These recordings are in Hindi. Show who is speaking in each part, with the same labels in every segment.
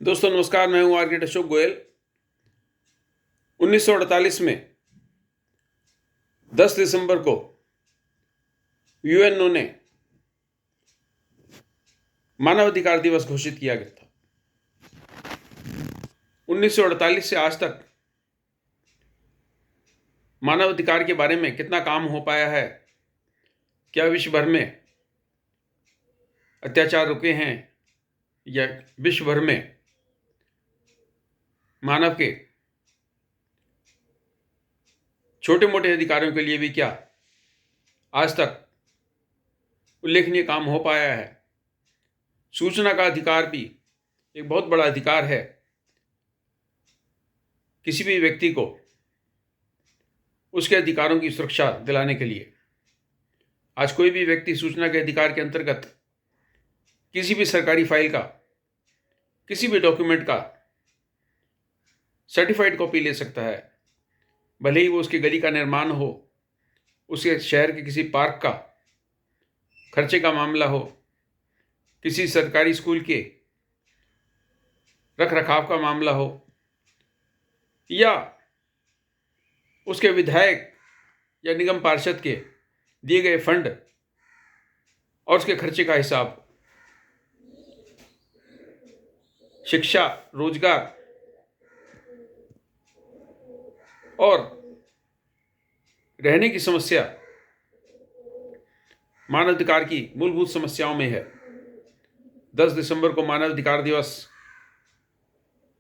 Speaker 1: दोस्तों नमस्कार, मैं हूं आर्किटेक्ट अशोक गोयल। 1948 में 10 दिसंबर को यूएनओ ने मानवाधिकार दिवस घोषित किया गया था। 1948 से आज तक मानवाधिकार के बारे में कितना काम हो पाया है, क्या विश्व भर में अत्याचार रुके हैं या विश्व भर में मानव के छोटे मोटे अधिकारों के लिए भी क्या आज तक उल्लेखनीय काम हो पाया है। सूचना का अधिकार भी एक बहुत बड़ा अधिकार है। किसी भी व्यक्ति को उसके अधिकारों की सुरक्षा दिलाने के लिए आज कोई भी व्यक्ति सूचना के अधिकार के अंतर्गत किसी भी सरकारी फाइल का, किसी भी डॉक्यूमेंट का सर्टिफाइड कॉपी ले सकता है, भले ही वो उसकी गली का निर्माण हो, उसके शहर के किसी पार्क का खर्चे का मामला हो, किसी सरकारी स्कूल के रख रखाव का मामला हो, या उसके विधायक या निगम पार्षद के दिए गए फंड और उसके खर्चे का हिसाब। शिक्षा, रोजगार और रहने की समस्या मानवाधिकार की मूलभूत समस्याओं में है। 10 दिसंबर को मानवाधिकार दिवस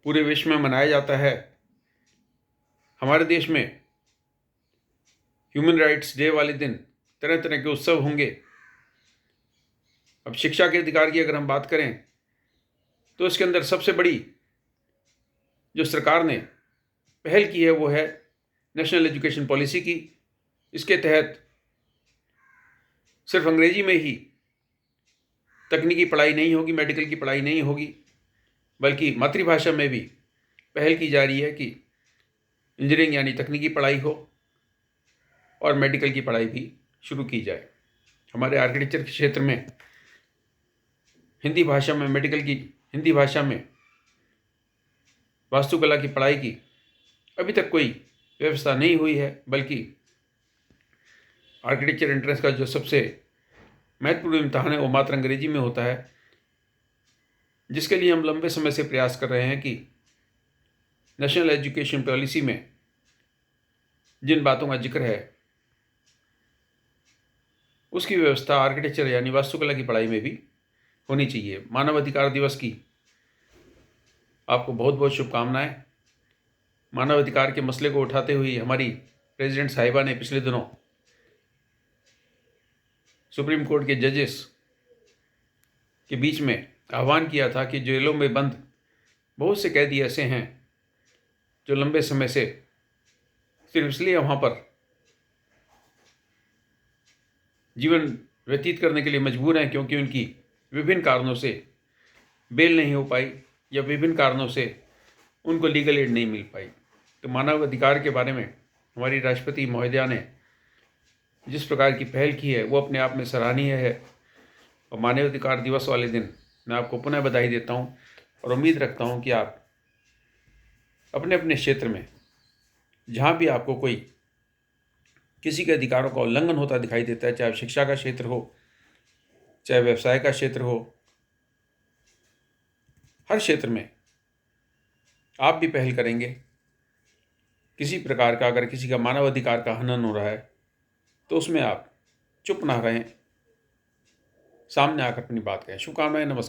Speaker 1: पूरे विश्व में मनाया जाता है। हमारे देश में ह्यूमन राइट्स डे वाले दिन तरह तरह के उत्सव होंगे। अब शिक्षा के अधिकार की अगर हम बात करें तो इसके अंदर सबसे बड़ी जो सरकार ने पहल की है वो है नेशनल एजुकेशन पॉलिसी की। इसके तहत सिर्फ अंग्रेजी में ही तकनीकी पढ़ाई नहीं होगी, मेडिकल की पढ़ाई नहीं होगी, बल्कि मातृभाषा में भी पहल की जा रही है कि इंजीनियरिंग यानी तकनीकी पढ़ाई हो और मेडिकल की पढ़ाई भी शुरू की जाए। हमारे आर्किटेक्चर के क्षेत्र में हिंदी भाषा में मेडिकल की, हिंदी भाषा में वास्तुकला की पढ़ाई की अभी तक कोई व्यवस्था नहीं हुई है, बल्कि आर्किटेक्चर एंट्रेंस का जो सबसे महत्वपूर्ण इम्तहान है वो मात्र अंग्रेजी में होता है, जिसके लिए हम लंबे समय से प्रयास कर रहे हैं कि नेशनल एजुकेशन पॉलिसी में जिन बातों का जिक्र है उसकी व्यवस्था आर्किटेक्चर यानी वास्तुकला की पढ़ाई में भी होनी चाहिए। मानवाधिकार दिवस की आपको बहुत बहुत शुभकामनाएं। मानवाधिकार के मसले को उठाते हुए हमारी प्रेसिडेंट साहिबा ने पिछले दिनों सुप्रीम कोर्ट के जजेस के बीच में आह्वान किया था कि जेलों में बंद बहुत से कैदी ऐसे हैं जो लंबे समय से सिर्फ इसलिए वहाँ पर जीवन व्यतीत करने के लिए मजबूर हैं क्योंकि उनकी विभिन्न कारणों से बेल नहीं हो पाई या विभिन्न कारणों से उनको लीगल एड नहीं मिल पाई। तो मानव अधिकार के बारे में हमारी राष्ट्रपति महोदया ने जिस प्रकार की पहल की है वो अपने आप में सराहनीय है। और मानवाधिकार दिवस वाले दिन मैं आपको पुनः बधाई देता हूँ और उम्मीद रखता हूँ कि आप अपने अपने क्षेत्र में जहाँ भी आपको कोई किसी के अधिकारों का उल्लंघन होता दिखाई देता है, चाहे शिक्षा का क्षेत्र हो, चाहे व्यवसाय का क्षेत्र हो, हर क्षेत्र में आप भी पहल करेंगे। किसी प्रकार का अगर किसी का मानवाधिकार का हनन हो रहा है तो उसमें आप चुप ना रहें, सामने आकर अपनी बात कहें। शुभकामनाएं। नमस्कार।